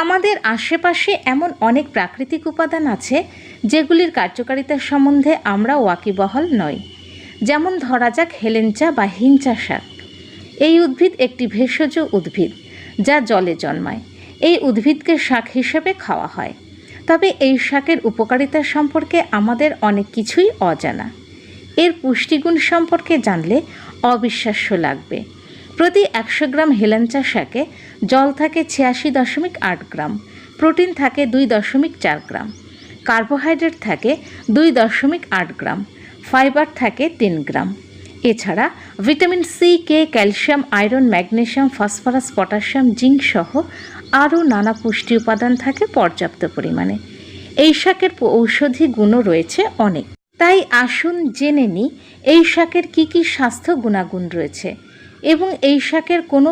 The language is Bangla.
আমাদের আশেপাশে এমন অনেক প্রাকৃতিক উপাদান আছে যেগুলির কার্যকারিতার সম্বন্ধে আমরা ওয়াকিবহাল নই। যেমন ধরা যাক হেলেঞ্চা বা হিঞ্চা শাক। এই উদ্ভিদ একটি ভেষজ উদ্ভিদ যা জলে জন্মায়। এই উদ্ভিদকে শাক হিসেবে খাওয়া হয়। তবে এই শাকের উপকারিতা সম্পর্কে আমাদের অনেক কিছুই অজানা। এর পুষ্টিগুণ সম্পর্কে জানলে অবিশ্বাস্য লাগবে। প্রতি 100 গ্রাম হেলেঞ্চা শাকে জল থাকে 86.8 গ্রাম, প্রোটিন থাকে 2.4 গ্রাম, কার্বোহাইড্রেট থাকে 2.8 গ্রাম, ফাইবার থাকে 3 গ্রাম। এছাড়া vitamin C, K, calcium, iron, magnesium, phosphorus, potassium, zinc সহ আরও নানা পুষ্টি উপাদান থাকে পর্যাপ্ত পরিমাণে। এই শাকের ঔষধি গুণও রয়েছে অনেক। তাই আসুন জেনে নিই এই শাকের কী কী স্বাস্থ্য গুণাগুণ রয়েছে এবং এই শাকের কোনো